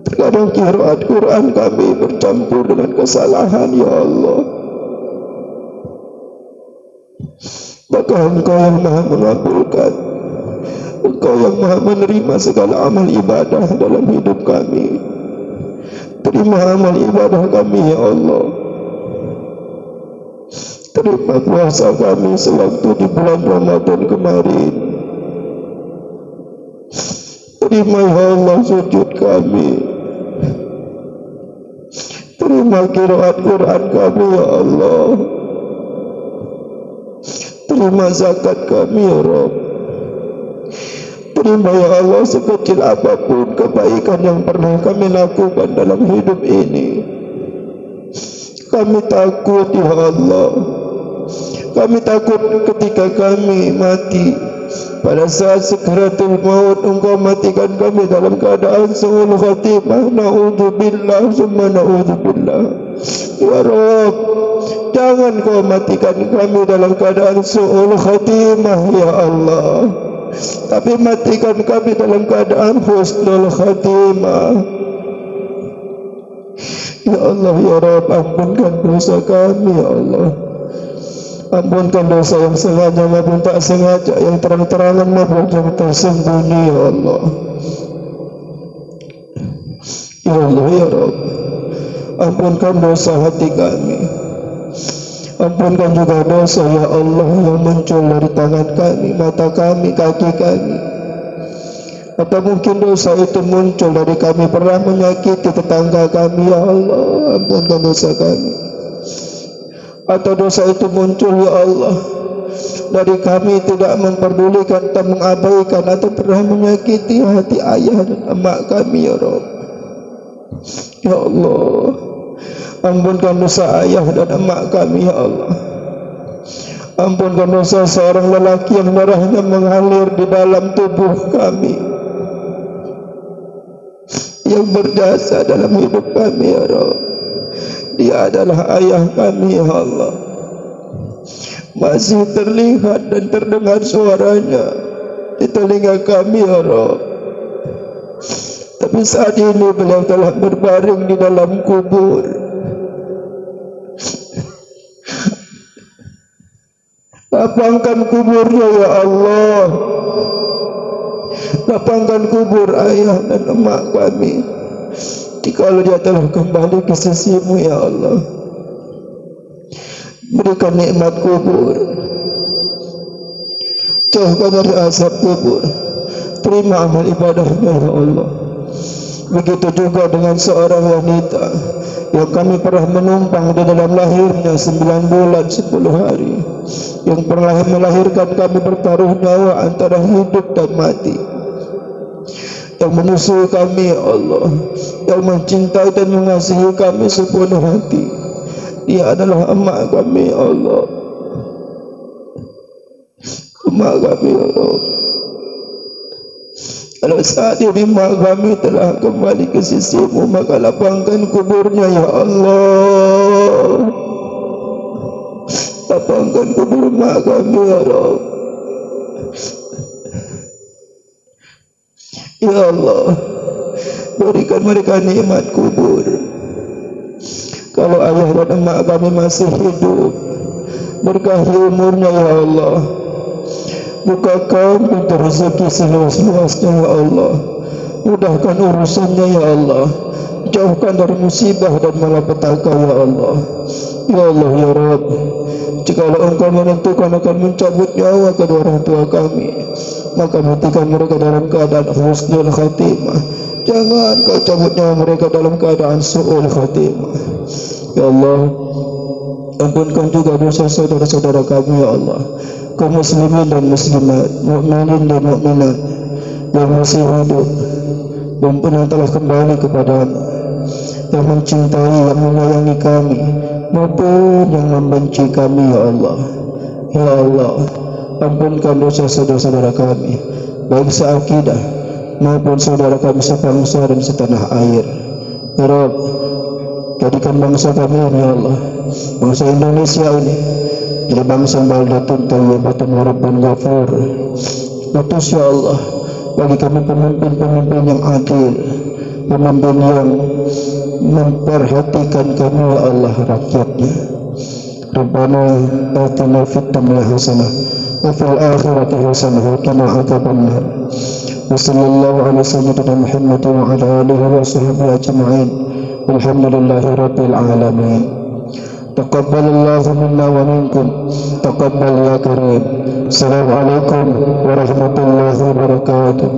terkadang qiraat Quran kami bercampur dengan kesalahan ya Allah. Maka Engkau yang Maha mengabulkan, Engkau yang Maha menerima segala amal ibadah dalam hidup kami. Terima amal ibadah kami ya Allah. Terima puasa kami sewaktu di bulan Ramadan kemarin. Terima ya Allah sujud kami. Terima qiraat Quran kami ya Allah. Terima zakat kami ya Rabb. Terima ya Allah sekecil apapun kebaikan yang pernah kami lakukan dalam hidup ini. Kami takut ya Allah, kami takut ketika kami mati, pada saat sekaratul maut Engkau matikan kami dalam keadaan su'ul khatimah. Na'udzubillah summa na'udzubillah. Ya Rabb, jangan Kau matikan kami dalam keadaan su'ul khatimah ya Allah, tapi matikan kami dalam keadaan husnul khatimah. Ya Allah ya Rabb, ampunkan dosa kami ya Allah. Ampunkan dosa yang sengaja maupun tak sengaja, yang terang-terangan maupun yang tersembunyi ya Allah. Ya Allah ya Rabb, ampunkan dosa hati kami. Ampunkan juga dosa ya Allah yang muncul dari tangan kami, mata kami, kaki kami. Atau mungkin dosa itu muncul dari kami pernah menyakiti tetangga kami ya Allah. Ampunkan dosa kami. Atau dosa itu muncul ya Allah dari kami tidak memperdulikan atau mengabaikan atau pernah menyakiti hati ayah dan emak kami ya Rabb. Ya Allah, ampunkan dosa ayah dan emak kami ya Allah. Ampunkan dosa seorang lelaki yang darahnya mengalir di dalam tubuh kami, yang berjasa dalam hidup kami ya Rabb. Dia adalah ayah kami ya Allah. Masih terlihat dan terdengar suaranya di telinga kami ya Rabb. Tapi saat ini beliau telah berbaring di dalam kubur. Lapangkan kuburnya ya Allah. lapangkan kubur ayah dan emak kami jikalau dia telah kembali ke sisimu ya Allah. Berikan nikmat kubur, jauhkan dari azab kubur, terima amal ibadahnya ya Allah. Begitu juga dengan seorang wanita yang kami pernah menumpang di dalam lahirnya 9 bulan 10 hari, yang pernah melahirkan kami bertaruh nyawa antara hidup dan mati, yang menyusul kami ya Allah, yang mencintai dan mengasihi kami sepenuh hati. Dia adalah emak kami ya Allah, emak kami ya Allah. Kalau saat ini emak kami telah kembali ke sisimu, maka lapangkan kuburnya ya Allah. Lapangkan kubur emak kami ya Allah. Ya Allah, berikan mereka nikmat kubur. Kalau ayah dan emak kami masih hidup, berkahi umurnya ya Allah. Bukakan pintu rezeki seluas-luasnya ya Allah. Mudahkan urusannya ya Allah. Jauhkan dari musibah dan malapetaka ya Allah. Ya Allah ya Rabb, jikalau Engkau menentukan akan mencabut nyawa kedua orang tua kami, maka matikan mereka dalam keadaan husnul khatimah. Jangan Kau cabut nyawa mereka dalam keadaan su'ul khatimah. Ya Allah, ampunkan juga dosa saudara-saudara kami ya Allah, kaum muslimin dan muslimat, mukminin dan mukminat yang masih hidup dan pernah telah kembali kepadamu, yang mencintai, yang menyayangi kami maupun yang membenci kami ya Allah. Ya Allah, ampunkan dosa saudara-saudara kami, baik seakidah maupun saudara kami sebangsa dan setanah air. Ya Rabb, jadikan bangsa kami ini ya Allah, bangsa Indonesia ini jadi bangsa baldatun tayyibatun wa rabbun ghafur. Putus ya Allah, bagi kami pemimpin-pemimpin yang adil, pemimpin yang memperhatikan kami ya Allah rakyatnya. Rabbana atina fid dunya hasanah wa fil akhirati hasanah wa qina adzabannar. Wa sallallahu ala sayyidina Muhammad wa ala alihi wa sahbihi ajma'in. Alhamdulillahi rabbil alamin. Taqabbalallahu minna wa minkum. Taqabbal ya karim. Assalamualaikum warahmatullahi wabarakatuh.